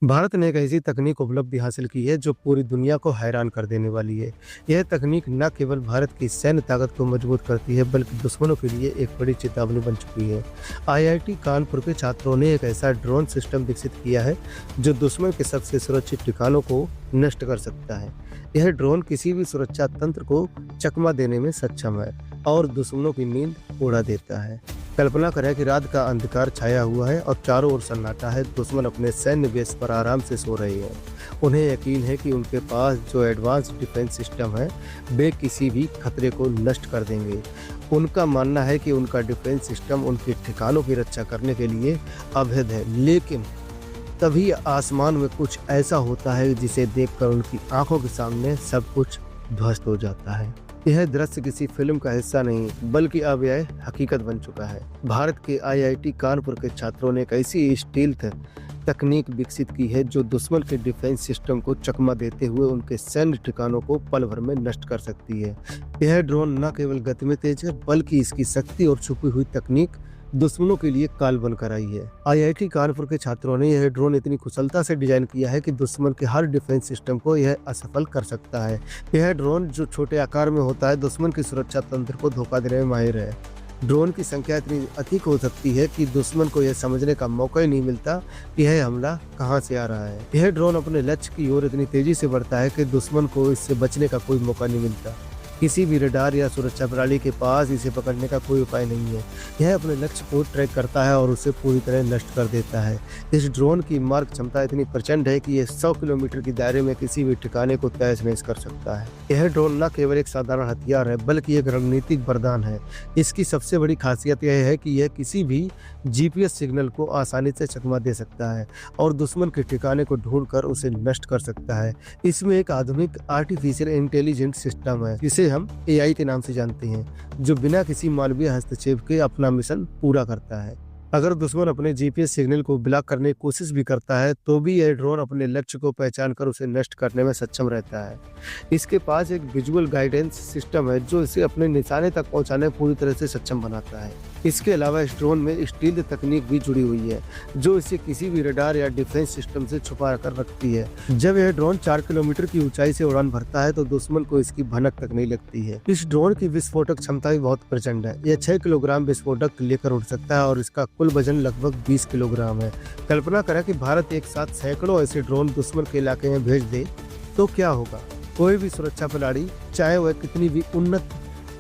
भारत ने एक ऐसी तकनीक उपलब्धि हासिल की है जो पूरी दुनिया को हैरान कर देने वाली है। यह तकनीक न केवल भारत की सैन्य ताकत को मजबूत करती है बल्कि दुश्मनों के लिए एक बड़ी चेतावनी बन चुकी है। आईआईटी कानपुर के छात्रों ने एक ऐसा ड्रोन सिस्टम विकसित किया है जो दुश्मन के सबसे सुरक्षित ठिकानों को नष्ट कर सकता है। यह ड्रोन किसी भी सुरक्षा तंत्र को चकमा देने में सक्षम है और दुश्मनों की नींद उड़ा देता है। कल्पना करें कि रात का अंधकार छाया हुआ है और चारों ओर सन्नाटा है। दुश्मन अपने सैन्य बेस पर आराम से सो रहे हैं। उन्हें यकीन है कि उनके पास जो एडवांस डिफेंस सिस्टम है वे किसी भी खतरे को नष्ट कर देंगे। उनका मानना है कि उनका डिफेंस सिस्टम उनके ठिकानों की रक्षा करने के लिए अभेद है, लेकिन तभी आसमान में कुछ ऐसा होता है जिसे देखकर उनकी आंखों के सामने सब कुछ ध्वस्त हो जाता है। यह दृश्य किसी फिल्म का हिस्सा नहीं बल्कि अब यह हकीकत बन चुका है। भारत के आईआईटी कानपुर के छात्रों ने एक ऐसी स्टील्थ तकनीक विकसित की है जो दुश्मन के डिफेंस सिस्टम को चकमा देते हुए उनके सैन्य ठिकानों को पल भर में नष्ट कर सकती है। यह ड्रोन न केवल गति में तेज है बल्कि इसकी शक्ति और छुपी हुई तकनीक दुश्मनों के लिए काल बनकर आई है। आईआईटी कानपुर के छात्रों ने यह ड्रोन इतनी कुशलता से डिजाइन किया है कि दुश्मन के हर डिफेंस सिस्टम को यह असफल कर सकता है। यह ड्रोन जो छोटे आकार में होता है दुश्मन की सुरक्षा तंत्र को धोखा देने में माहिर है। ड्रोन की संख्या इतनी अधिक हो सकती है कि दुश्मन को यह समझने का मौका ही नहीं मिलता कि यह हमला कहां से आ रहा है। यह ड्रोन अपने लक्ष्य की ओर इतनी तेजी से बढ़ता है कि दुश्मन को इससे बचने का कोई मौका नहीं मिलता। किसी भी रडार या सुरक्षा प्रणाली के पास इसे पकड़ने का कोई उपाय नहीं है। यह अपने लक्ष्य को ट्रैक करता है और उसे पूरी तरह नष्ट कर देता है। इस ड्रोन की मार्ग क्षमता इतनी प्रचंड है कि यह 100 किलोमीटर के दायरे में किसी भी ठिकाने को तहस-नहस कर सकता है। यह ड्रोन न केवल एक साधारण हथियार है बल्कि एक रणनीतिक वरदान है। इसकी सबसे बड़ी खासियत यह है कि यह किसी भी जीपीएस सिग्नल को आसानी से चकमा दे सकता है और दुश्मन के ठिकाने को ढूंढकर उसे नष्ट कर सकता है। इसमें एक आधुनिक आर्टिफिशियल इंटेलिजेंस सिस्टम है जिसे हम एआई के नाम से जानते हैं, जो बिना किसी मानवीय हस्तक्षेप के अपना मिशन पूरा करता है। अगर दुश्मन अपने जीपीएस सिग्नल को ब्लॉक करने की कोशिश भी करता है तो भी यह ड्रोन अपने लक्ष्य को पहचान कर उसे नष्ट करने में सक्षम रहता है। इसके पास एक विजुअल गाइडेंस सिस्टम है जो इसे अपने निशाने तक पहुंचाने में पूरी तरह से सक्षम बनाता है। इसके अलावा इस ड्रोन में स्टील्थ तकनीक भी जुड़ी हुई है जो इसे किसी भी रडार या डिफेंस सिस्टम से छुपा कर रखती है। जब यह ड्रोन 4 किलोमीटर की ऊंचाई से उड़ान भरता है तो दुश्मन को इसकी भनक तक नहीं लगती है। इस ड्रोन की विस्फोटक क्षमता भी बहुत प्रचंड है। यह 6 किलोग्राम विस्फोटक लेकर उड़ सकता है और इसका कुल वजन लगभग 20 किलोग्राम है। कल्पना करें कि भारत एक साथ सैकड़ों ऐसे ड्रोन दुश्मन के इलाके में भेज दे तो क्या होगा। कोई भी सुरक्षा प्रणाली चाहे वह कितनी भी उन्नत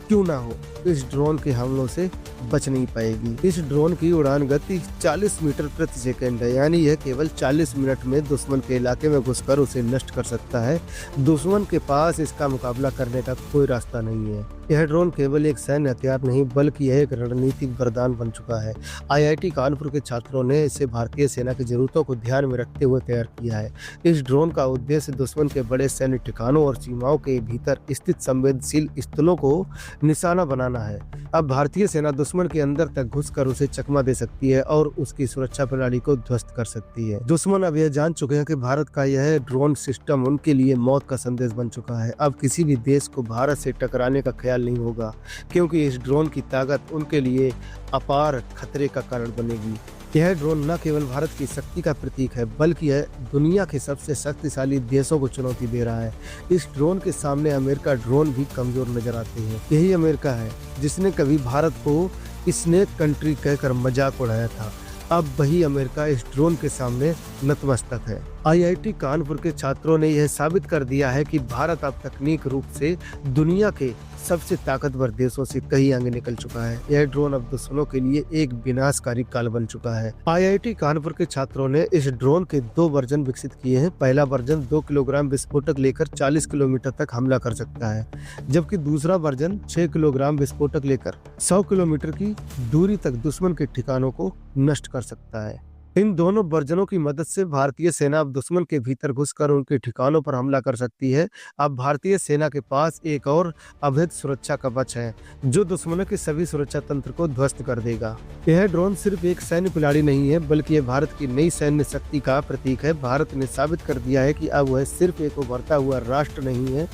क्यों ना हो, इस ड्रोन के हमलों से बच नहीं पाएगी। इस ड्रोन की उड़ान गति 40 मीटर प्रति सेकंड है, यानी यह केवल 40 मिनट में दुश्मन के इलाके में घुसकर उसे नष्ट कर सकता है। दुश्मन के पास इसका मुकाबला करने का कोई रास्ता नहीं है। यह ड्रोन केवल एक सैन्य हथियार नहीं बल्कि यह एक रणनीतिक वरदान बन चुका है। आईआईटी कानपुर के छात्रों ने इसे भारतीय सेना की जरूरतों को ध्यान में रखते हुए तैयार किया है। इस ड्रोन का उद्देश्य दुश्मन के बड़े सैन्य ठिकानों और सीमाओं के भीतर स्थित संवेदनशील स्थलों को निशाना बनाना है। अब भारतीय सेना दुश्मन के अंदर तक घुसकर उसे चकमा दे सकती है और उसकी सुरक्षा प्रणाली को ध्वस्त कर सकती है। दुश्मन अब यह जान चुके हैं कि भारत का यह ड्रोन सिस्टम उनके लिए मौत का संदेश बन चुका है। अब किसी भी देश को भारत से टकराने का ख्याल नहीं होगा क्योंकि इस ड्रोन की ताकत उनके लिए अपार खतरे का कारण बनेगी। यह ड्रोन न केवल भारत की शक्ति का प्रतीक है बल्कि यह दुनिया के सबसे शक्तिशाली देशों को चुनौती दे रहा है। इस ड्रोन के सामने अमेरिका ड्रोन भी कमजोर नजर आते हैं। यही अमेरिका है जिसने कभी भारत को स्नेक कंट्री कहकर मजाक उड़ाया था। अब वही अमेरिका इस ड्रोन के सामने नतमस्तक है। आईआईटी कानपुर के छात्रों ने यह साबित कर दिया है कि भारत अब तकनीक रूप से दुनिया के सबसे ताकतवर देशों से कहीं आगे निकल चुका है। यह ड्रोन अब दुश्मनों के लिए एक विनाशकारी काल बन चुका है। आईआईटी कानपुर के छात्रों ने इस ड्रोन के 2 वर्जन विकसित किए हैं। पहला वर्जन 2 किलोग्राम विस्फोटक लेकर 40 किलोमीटर तक हमला कर सकता है, जबकि दूसरा वर्जन 6 किलोग्राम विस्फोटक लेकर 100 किलोमीटर की दूरी तक दुश्मन के ठिकानों को नष्ट कर सकता है। इन दोनों वर्जनों की मदद से भारतीय सेना अब दुश्मन के भीतर घुसकर उनके ठिकानों पर हमला कर सकती है। अब भारतीय सेना के पास एक और अवैध सुरक्षा कवच है जो दुश्मनों के सभी सुरक्षा तंत्र को ध्वस्त कर देगा। यह ड्रोन सिर्फ एक सैन्य प्रणाली नहीं है बल्कि यह भारत की नई सैन्य शक्ति का प्रतीक है। भारत ने साबित कर दिया है कि अब वह सिर्फ एक उभरता हुआ राष्ट्र नहीं है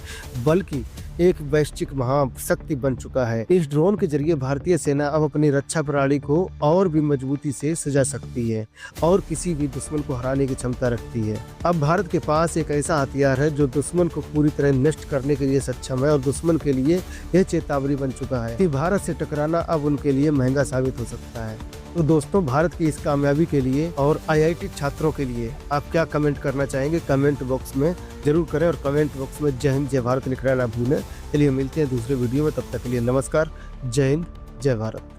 बल्कि एक वैश्विक महाशक्ति बन चुका है। इस ड्रोन के जरिए भारतीय सेना अब अपनी रक्षा प्रणाली को और भी मजबूती से सजा सकती है और किसी भी दुश्मन को हराने की क्षमता रखती है। अब भारत के पास एक ऐसा हथियार है जो दुश्मन को पूरी तरह नष्ट करने के लिए सक्षम है और दुश्मन के लिए यह चेतावनी बन चुका है कि भारत से टकराना अब उनके लिए महंगा साबित हो सकता है। तो दोस्तों, भारत की इस कामयाबी के लिए और IIT छात्रों के लिए आप क्या कमेंट करना चाहेंगे, कमेंट बॉक्स में जरूर करें और कमेंट बॉक्स में जय हिंद जय भारत लिखना ना भूलें। चलिए मिलते हैं दूसरे वीडियो में, तब तक के लिए नमस्कार। जय हिंद जय भारत।